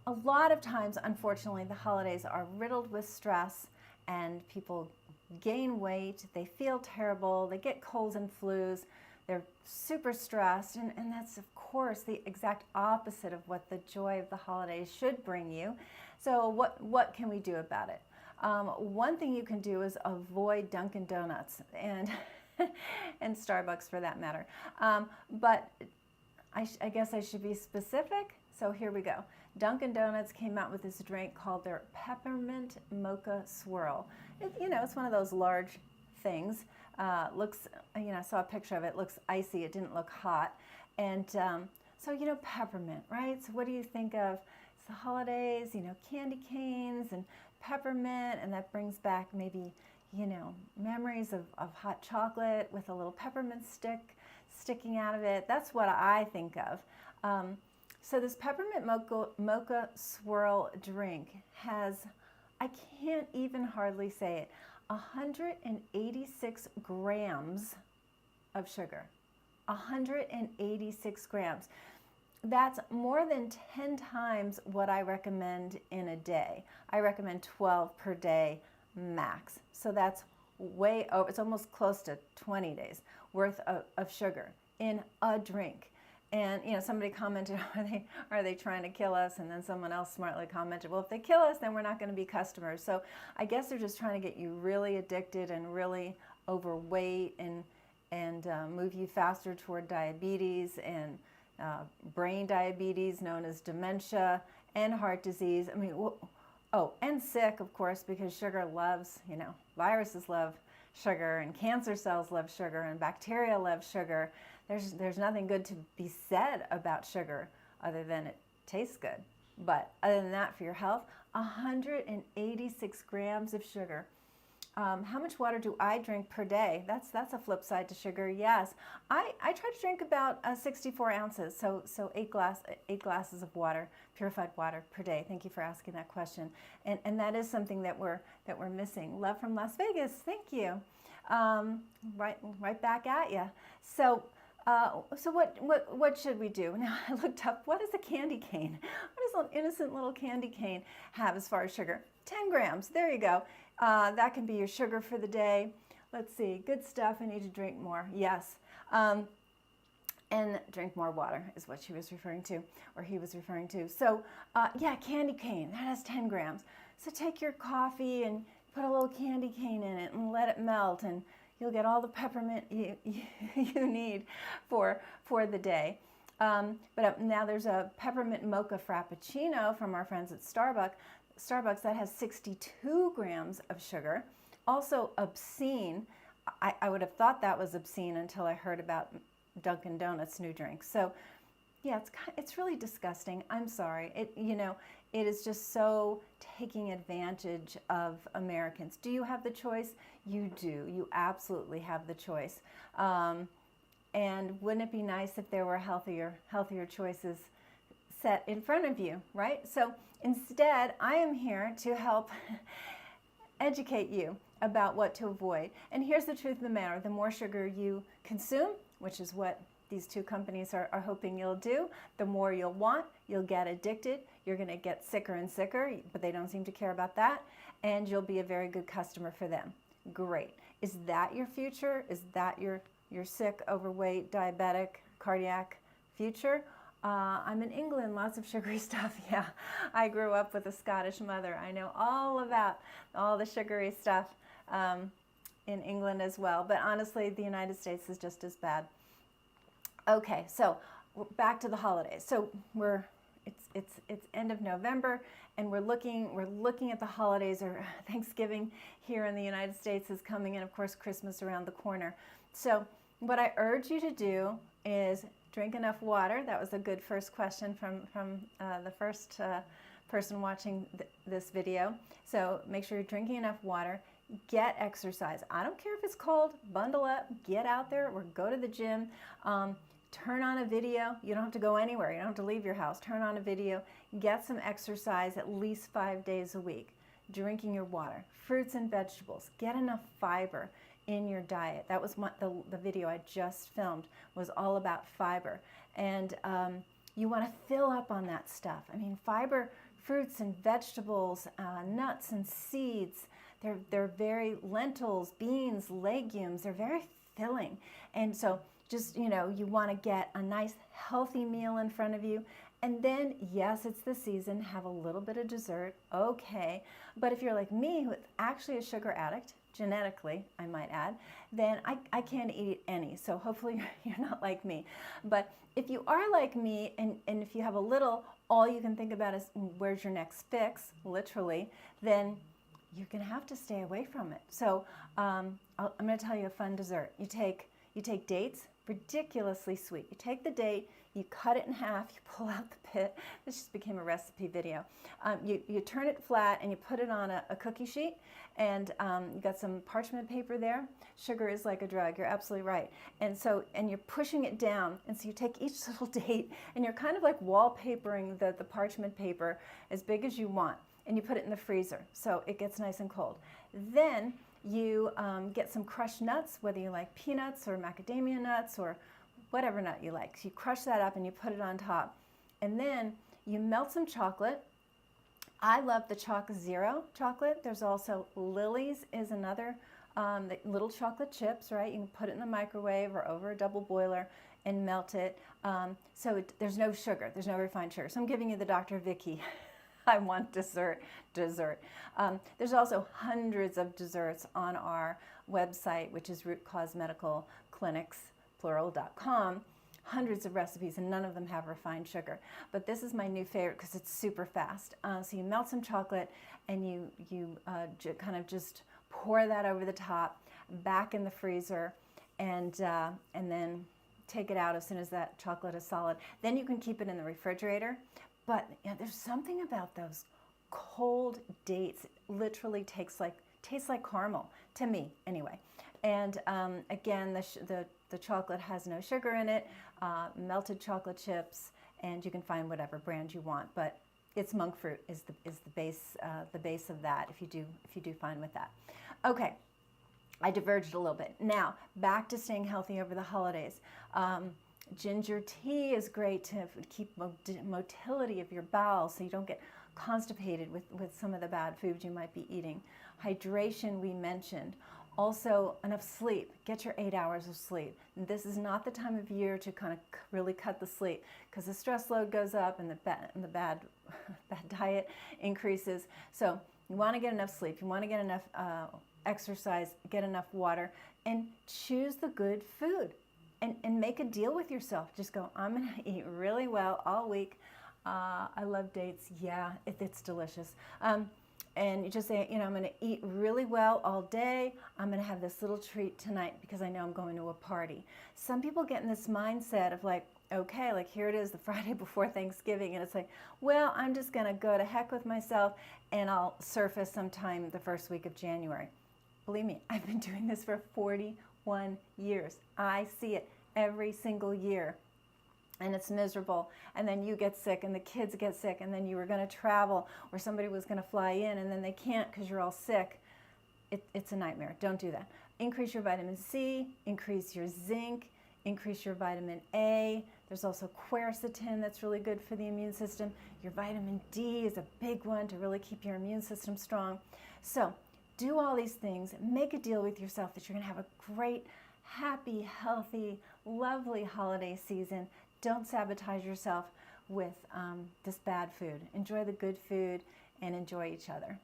a lot of times, unfortunately, the holidays are riddled with stress and people gain weight, they feel terrible, they get colds and flus, they're super stressed, and that's of course the exact opposite of what the joy of the holidays should bring you. So what can we do about it? One thing you can do is avoid Dunkin' Donuts and and Starbucks for that matter. But I guess I should be specific. So here we go. Dunkin' Donuts came out with this drink called their Peppermint Mocha Swirl. It's one of those large things. Looks, I saw a picture of it. Looks icy. It didn't look hot. And so, peppermint, right? So what do you think of? It's the holidays, candy canes and peppermint, and that brings back maybe, memories of hot chocolate with a little peppermint stick sticking out of it. That's what I think of. So this Peppermint Mocha Swirl drink has, I can't even hardly say it, 186 grams of sugar. 186 grams. That's more than 10 times what I recommend in a day. I recommend 12 per day max. So that's way over, it's almost close to 20 days worth of sugar in a drink. And somebody commented, are they trying to kill us? And then someone else smartly commented, well, if they kill us, then we're not going to be customers. So I guess they're just trying to get you really addicted and really overweight and move you faster toward diabetes and brain diabetes, known as dementia, and heart disease. I mean, and sick, of course, because sugar loves, viruses love sugar, and cancer cells love sugar, and bacteria love sugar. There's nothing good to be said about sugar other than it tastes good. But other than that, for your health, 186 grams of sugar. How much water do I drink per day? That's a flip side to sugar. Yes, I try to drink about 64 ounces, so eight glasses of water, purified water per day. Thank you for asking that question. And that is something that we're missing. Love from Las Vegas. Thank you. Right back at you. So what should we do? Now I looked up, what is a candy cane? What does an innocent little candy cane have as far as sugar? 10 grams. There you go. That can be your sugar for the day. Let's see. Good stuff. I need to drink more. Yes. And drink more water is what she was referring to, or he was referring to. So yeah, candy cane. That has 10 grams. So take your coffee and put a little candy cane in it and let it melt, and you'll get all the peppermint you need for the day. But now there's a Peppermint Mocha Frappuccino from our friends at Starbucks that has 62 grams of sugar. Also obscene. I would have thought that was obscene until I heard about Dunkin' Donuts' new drink. So yeah, it's really disgusting. I'm sorry. It is just so taking advantage of Americans. Do you have the choice? You do. You absolutely have the choice. And wouldn't it be nice if there were healthier choices set in front of you, right? So instead, I am here to help educate you about what to avoid. And here's the truth of the matter. The more sugar you consume, which is what these two companies are hoping you'll do, the more you'll want, you'll get addicted, you're going to get sicker and sicker, but they don't seem to care about that, and you'll be a very good customer for them. Great. Is that your future? Is that your sick, overweight, diabetic, cardiac future? I'm in England, lots of sugary stuff. Yeah, I grew up with a Scottish mother. I know all about all the sugary stuff in England as well. But honestly, the United States is just as bad. Okay, so back to the holidays. So it's end of November, and we're looking at the holidays, or Thanksgiving here in the United States is coming, and of course Christmas around the corner. So what I urge you to do is drink enough water. That was a good first question from the first person watching this video. So make sure you're drinking enough water. Get exercise. I don't care if it's cold. Bundle up. Get out there or go to the gym. Turn on a video. You don't have to go anywhere. You don't have to leave your house. Turn on a video. Get some exercise at least 5 days a week. Drinking your water. Fruits and vegetables. Get enough fiber in your diet. That was the video I just filmed, was all about fiber. And you want to fill up on that stuff. I mean, fiber fruits and vegetables, nuts and seeds. They're very lentils, beans, legumes. They're very filling. And so just, you want to get a nice healthy meal in front of you. And then, yes, it's the season, have a little bit of dessert, okay. But if you're like me, who is actually a sugar addict, genetically, I might add, then I can't eat any. So hopefully you're not like me. But if you are like me, and if you have a little, all you can think about is where's your next fix, literally, then you're going to have to stay away from it. So I'm going to tell you a fun dessert. You take dates, ridiculously sweet. You take the date, you cut it in half, you pull out the pit. This just became a recipe video. You turn it flat and you put it on a cookie sheet, and you got some parchment paper there. Sugar is like a drug, you're absolutely right. And you're pushing it down, and so you take each little date and you're kind of like wallpapering the parchment paper as big as you want, and you put it in the freezer so it gets nice and cold. Then you get some crushed nuts, whether you like peanuts or macadamia nuts or whatever nut you like. So you crush that up and you put it on top. And then you melt some chocolate. I love the Choc Zero chocolate. There's also Lily's is another, the little chocolate chips, right? You can put it in the microwave or over a double boiler and melt it. There's no sugar, there's no refined sugar. So I'm giving you the Dr. Vicky I want dessert. There's also hundreds of desserts on our website, which is Root Cause Medical Clinics, plural.com. Hundreds of recipes, and none of them have refined sugar. But this is my new favorite because it's super fast. So you melt some chocolate and you kind of just pour that over the top, back in the freezer, and then take it out as soon as that chocolate is solid. Then you can keep it in the refrigerator. But there's something about those cold dates. It literally tastes like caramel, to me anyway. And again, the chocolate has no sugar in it, melted chocolate chips, and you can find whatever brand you want. But it's monk fruit is the base of that. If you do fine with that. Okay, I diverged a little bit. Now back to staying healthy over the holidays. Ginger tea is great to keep motility of your bowels so you don't get constipated with some of the bad foods you might be eating. Hydration we mentioned. Also, enough sleep. Get your 8 hours of sleep. This is not the time of year to kind of really cut the sleep because the stress load goes up and the bad diet increases. So you want to get enough sleep. You want to get enough exercise, get enough water, and choose the good food. And make a deal with yourself. Just go, I'm going to eat really well all week. I love dates. Yeah, it's delicious. And you just say, I'm going to eat really well all day. I'm going to have this little treat tonight because I know I'm going to a party. Some people get in this mindset of like, okay, like here it is the Friday before Thanksgiving. And it's like, well, I'm just going to go to heck with myself and I'll surface sometime the first week of January. Believe me, I've been doing this for 41 years. I see it every single year, and it's miserable. And then you get sick, and the kids get sick, and then you were going to travel, or somebody was going to fly in, and then they can't because you're all sick. It's a nightmare. Don't do that. Increase your vitamin C, increase your zinc, increase your vitamin A. There's also quercetin that's really good for the immune system. Your vitamin D is a big one to really keep your immune system strong. So do all these things. Make a deal with yourself that you're going to have a great, happy, healthy, lovely holiday season. Don't sabotage yourself with this bad food. Enjoy the good food and enjoy each other.